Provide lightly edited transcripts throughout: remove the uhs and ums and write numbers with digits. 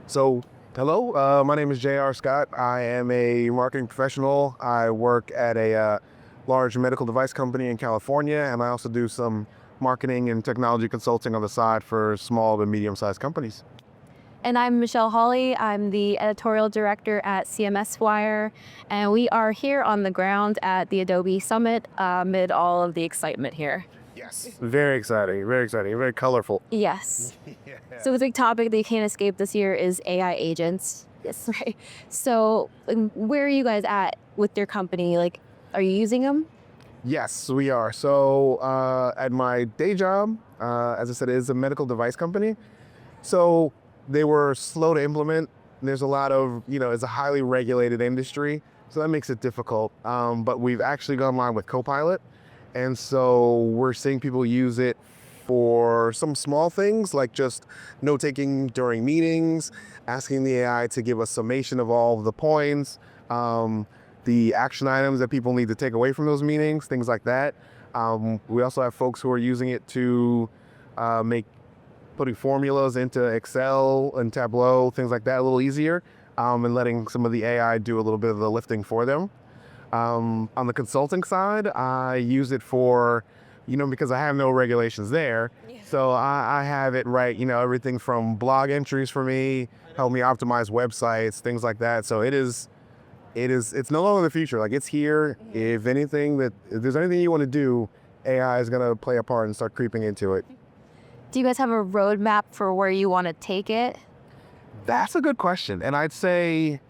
So, hello, my name is J.R. Scott. I am a marketing professional. I work at a large medical device company in California, and I also do some marketing and technology consulting on the side for small and medium-sized companies. And I'm Michelle Hawley. I'm the editorial director at CMSWire, and we are here on the ground at the Adobe Summit amid all of the excitement here. Yes. Very exciting, very colorful. Yes. Yeah. So the big topic that you can't escape this year is AI agents. Yes, right. So where are you guys at with your company? Like, are you using them? Yes, we are. So at my day job, as I said, it is a medical device company. So they were slow to implement. There's a lot of, it's a highly regulated industry, so that makes it difficult. But we've actually gone live with Copilot. And so we're seeing people use it for some small things like just note-taking during meetings, asking the AI to give a summation of all of the points, the action items that people need to take away from those meetings, things like that. We also have folks who are using it to putting formulas into Excel and Tableau, things like that, a little easier, and letting some of the AI do a little bit of the lifting for them. On the consulting side, I use it for, because I have no regulations there. Yeah. So I have it write, everything from blog entries for me, help me optimize websites, things like that. So it's no longer the future. Like, it's here. If there's anything you want to do, AI is going to play a part and start creeping into it. Do you guys have a roadmap for where you want to take it? That's a good question. And I'd say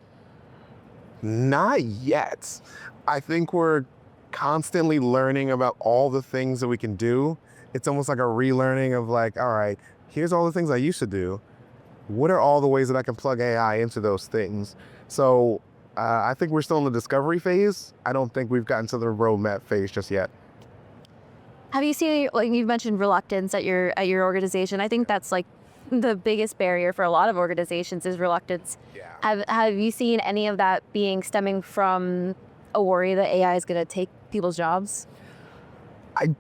not yet. I think we're constantly learning about all the things that we can do. It's almost like a relearning of like, all right, here's all the things I used to do. What are all the ways that I can plug AI into those things? So I think we're still in the discovery phase. I don't think we've gotten to the roadmap phase just yet. Have you seen, like you've mentioned, reluctance at your organization? I think that's like the biggest barrier for a lot of organizations is reluctance. Yeah. Have you seen any of that stemming from a worry that AI is going to take people's jobs? I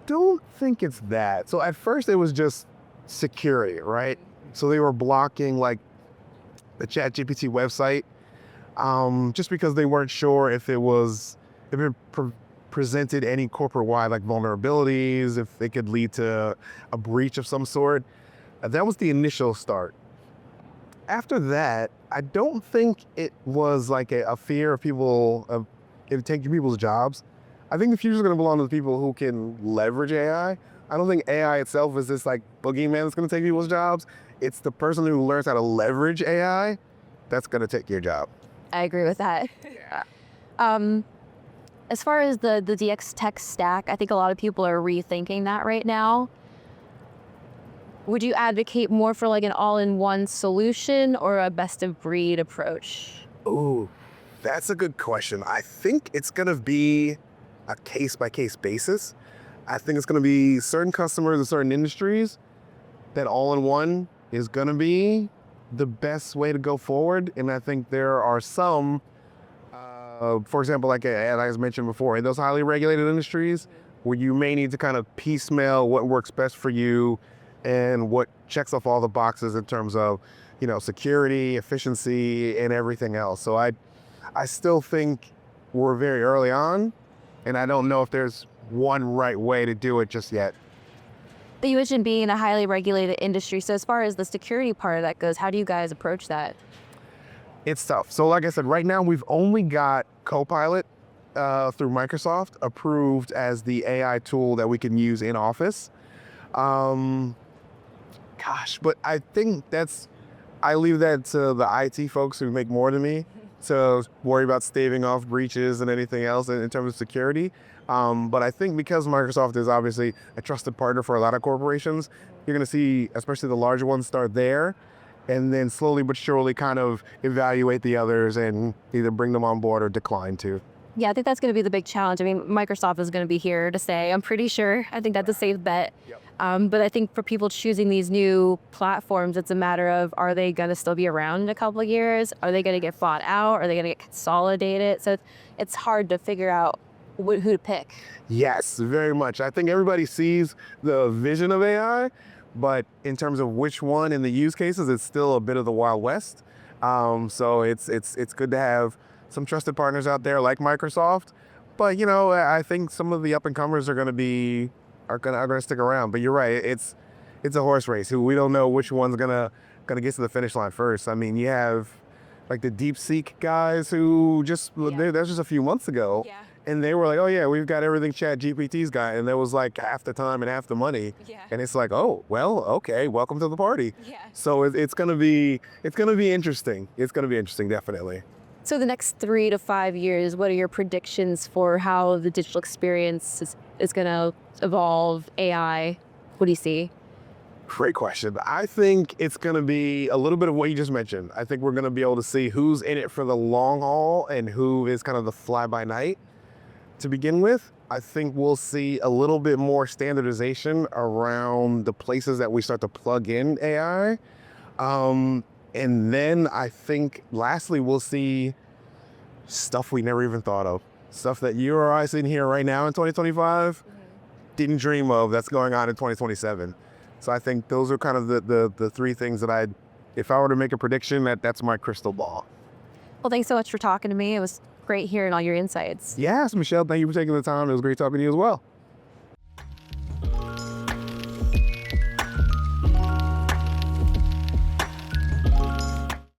don't think it's that. So at first it was just security, right? So they were blocking like the ChatGPT website, just because they weren't sure if it presented any corporate-wide like vulnerabilities, if it could lead to a breach of some sort. That was the initial start. After that, I don't think it was like a fear of people of it taking people's jobs. I think the future is going to belong to the people who can leverage AI. I don't think AI itself is this like boogeyman that's going to take people's jobs. It's the person who learns how to leverage AI that's going to take your job. I agree with that. Yeah. As far as the DX tech stack, I think a lot of people are rethinking that right now. Would you advocate more for like an all-in-one solution or a best-of-breed approach? Ooh, that's a good question. I think it's going to be a case-by-case basis. I think it's going to be certain customers in certain industries that all-in-one is going to be the best way to go forward. And I think there are some, for example, like I mentioned before, in those highly regulated industries where you may need to kind of piecemeal what works best for you and what checks off all the boxes in terms of, security, efficiency, and everything else. So I still think we're very early on, and I don't know if there's one right way to do it just yet. But you mentioned being in a highly regulated industry. So as far as the security part of that goes, how do you guys approach that? It's tough. So like I said, right now we've only got Copilot through Microsoft approved as the AI tool that we can use in Office. But I think I leave that to the IT folks who make more than me to worry about staving off breaches and anything else in terms of security. But I think because Microsoft is obviously a trusted partner for a lot of corporations, you're going to see, especially the larger ones, start there, and then slowly but surely kind of evaluate the others and either bring them on board or decline to. Yeah, I think that's going to be the big challenge. I mean, Microsoft is going to be here to stay, I'm pretty sure. I think that's a safe bet. Yep. But I think for people choosing these new platforms, it's a matter of, are they going to still be around in a couple of years? Are they going to get bought out? Are they going to get consolidated? So it's hard to figure out who to pick. Yes, very much. I think everybody sees the vision of AI, but in terms of which one in the use cases, it's still a bit of the Wild West. So it's good to have some trusted partners out there like Microsoft. But I think some of the up and comers are going to stick around. But you're right, it's a horse race. We don't know which one's gonna get to the finish line first. I mean, you have like the DeepSeek guys who that's just a few months ago. Yeah. And they were like, oh yeah, we've got everything ChatGPT's got, and that was like half the time and half the money. Yeah. And it's like, oh well, okay, welcome to the party. Yeah. So it's gonna be interesting. It's gonna be interesting, definitely. So the next 3 to 5 years, what are your predictions for how the digital experience is going to evolve? AI, what do you see? Great question. I think it's going to be a little bit of what you just mentioned. I think we're going to be able to see who's in it for the long haul and who is kind of the fly by night to begin with. I think we'll see a little bit more standardization around the places that we start to plug in AI. And then I think lastly, we'll see stuff we never even thought of. Stuff that you or I sitting here right now in 2025 didn't dream of that's going on in 2027. So I think those are kind of the three things that if I were to make a prediction, that's my crystal ball. Well, thanks so much for talking to me. It was great hearing all your insights. Yes, Michelle, thank you for taking the time. It was great talking to you as well.